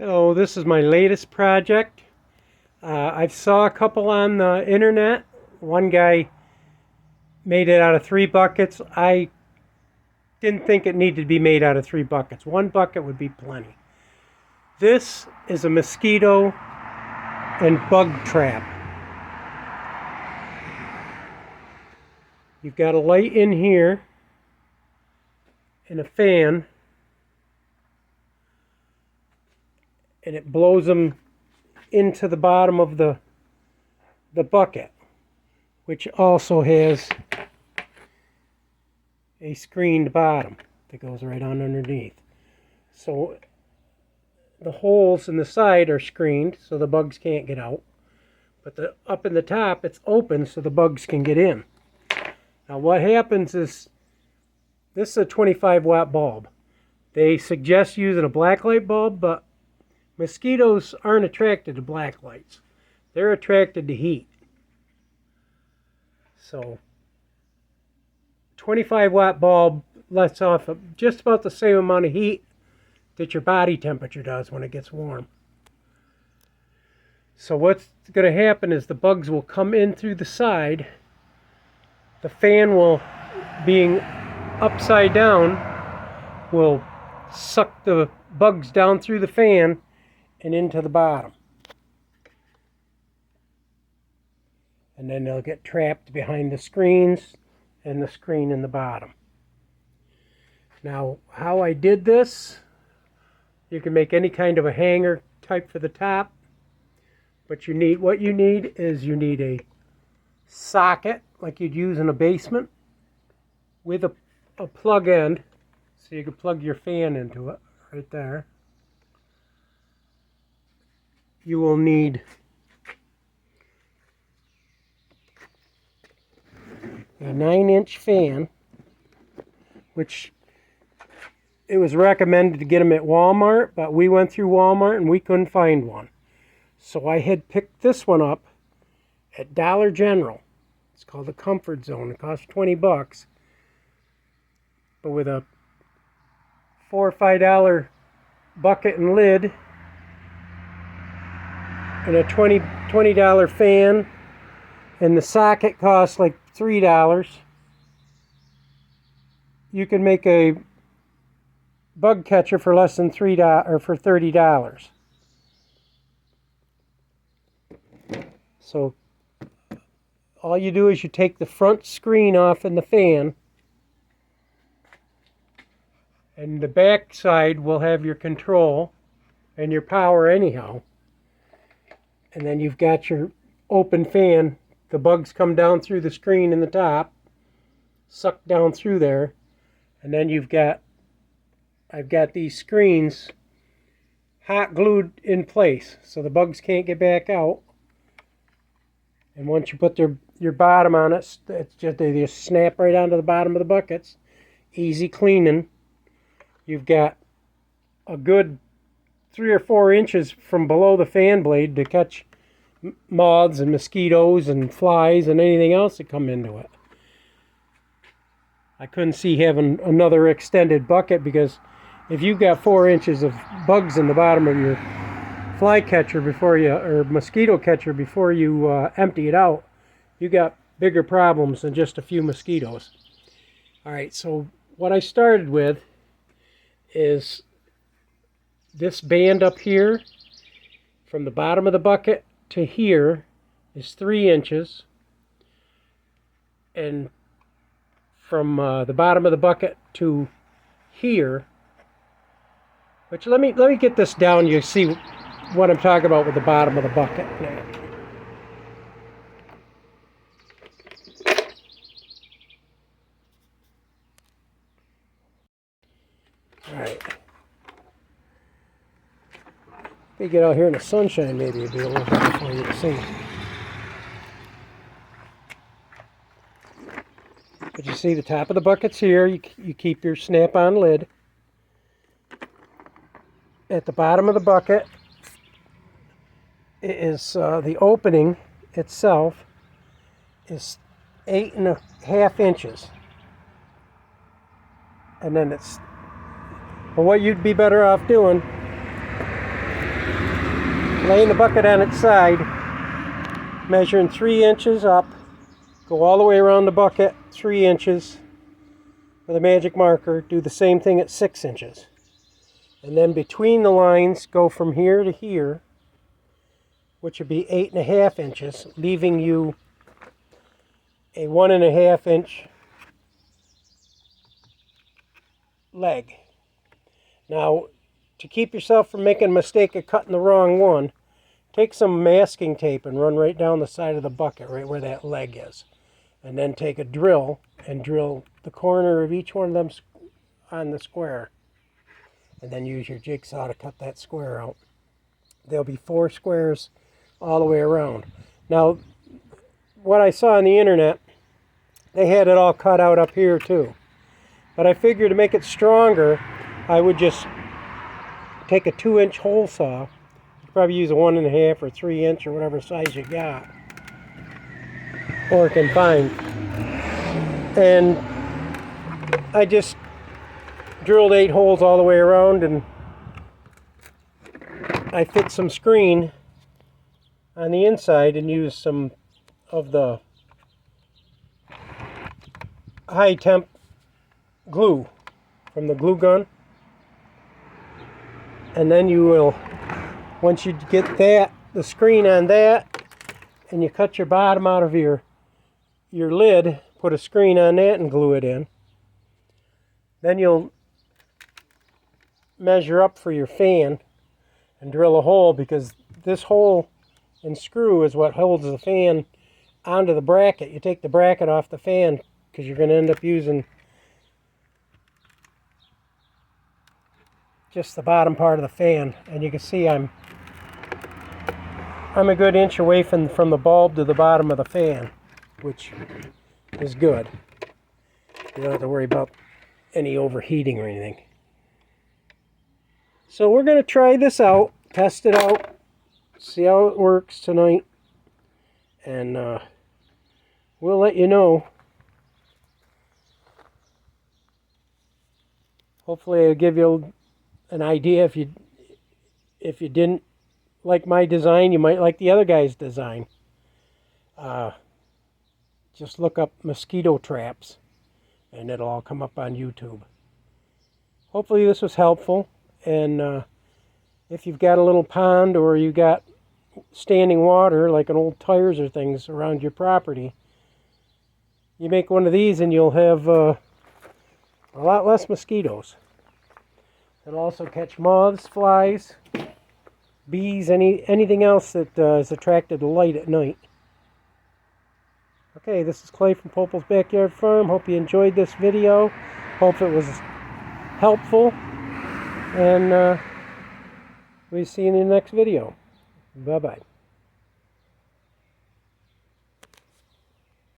Oh, this is my latest project. I saw a couple on the internet. One guy made it out of 3 buckets. I didn't think it needed to be made out of 3 buckets. 1 bucket would be plenty. This is a mosquito and bug trap. You've got a light in here and a fan, and it blows them into the bottom of the bucket, which also has a screened bottom that goes right on underneath. So the holes in the side are screened so the bugs can't get out, but up in the top it's open so the bugs can get in. Now what happens is, this is a 25 watt bulb. They suggest using a black light bulb, but mosquitoes aren't attracted to black lights. They're attracted to heat. So 25 watt bulb lets off just about the same amount of heat that your body temperature does when it gets warm. So what's going to happen is the bugs will come in through the side. The fan will, being upside down, will suck the bugs down through the fan and into the bottom. And then they'll get trapped behind the screens and the screen in the bottom. Now, how I did this, you can make any kind of a hanger type for the top, but what you need is a socket like you'd use in a basement with a plug end, so you can plug your fan into it right there. You will need a 9-inch fan, which it was recommended to get them at Walmart, but we went through Walmart and we couldn't find one. So I had picked this one up at Dollar General. It's called the Comfort Zone. It costs 20 bucks. But with a $4 or $5 bucket and lid and a $20 fan, and the socket costs like $3, you can make a bug catcher for less than $3 or for $30. So all you do is you take the front screen off in the fan, and the back side will have your control and your power anyhow. And then you've got your open fan. The bugs come down through the screen in the top, suck down through there, and then I've got these screens hot glued in place so the bugs can't get back out. And once you put your bottom on it, they just snap right onto the bottom of the buckets. Easy cleaning. You've got a good 3 or 4 inches from below the fan blade to catch moths and mosquitoes and flies and anything else that come into it. I couldn't see having another extended bucket, because if you've got 4 inches of bugs in the bottom of your fly catcher or mosquito catcher before you empty it out, you got bigger problems than just a few mosquitoes. All right, so what I started with is this band up here. From the bottom of the bucket to here is 3 inches, and from the bottom of the bucket to here, which let me get this down, you see what I'm talking about with the bottom of the bucket now. All right. If you get out here in the sunshine, maybe it'll be a little better for you to see. But you see the top of the bucket's here. You keep your snap-on lid. At the bottom of the bucket is the opening itself is 8.5 inches. And then but what you'd be better off doing laying the bucket on its side, measuring 3 inches up, go all the way around the bucket 3 inches with a magic marker, do the same thing at 6 inches. And then between the lines, go from here to here, which would be 8.5 inches, leaving you a 1.5 inch leg. Now, to keep yourself from making a mistake of cutting the wrong one, take some masking tape and run right down the side of the bucket, right where that leg is. And then take a drill and drill the corner of each one of them on the square. And then use your jigsaw to cut that square out. There'll be 4 squares all the way around. Now, what I saw on the internet, they had it all cut out up here too. But I figured to make it stronger, I would just take a 2-inch hole saw. You could probably use a 1.5 or 3 inch or whatever size you got, or can find. And I just drilled 8 holes all the way around, and I fit some screen on the inside and used some of the high temp glue from the glue gun. And then you will, once you get that, the screen on that, and you cut your bottom out of your lid, put a screen on that and glue it in. Then you'll measure up for your fan and drill a hole, because this hole and screw is what holds the fan onto the bracket. You take the bracket off the fan because you're going to end up using just the bottom part of the fan. And you can see I'm a good inch away from the bulb to the bottom of the fan, which is good. You don't have to worry about any overheating or anything. So we're going to try this out, test it out, see how it works tonight, and we'll let you know. Hopefully I'll give you an idea. If you didn't like my design, you might like the other guy's design. Just look up Mosquito Traps and it'll all come up on YouTube. Hopefully this was helpful, and if you've got a little pond or you got standing water like an old tires or things around your property, you make one of these and you'll have a lot less mosquitoes. It'll also catch moths, flies, bees, anything else that is attracted to light at night. Okay, this is Clay from Popel's Backyard Farm. Hope you enjoyed this video. Hope it was helpful. And we'll see you in the next video. Bye-bye.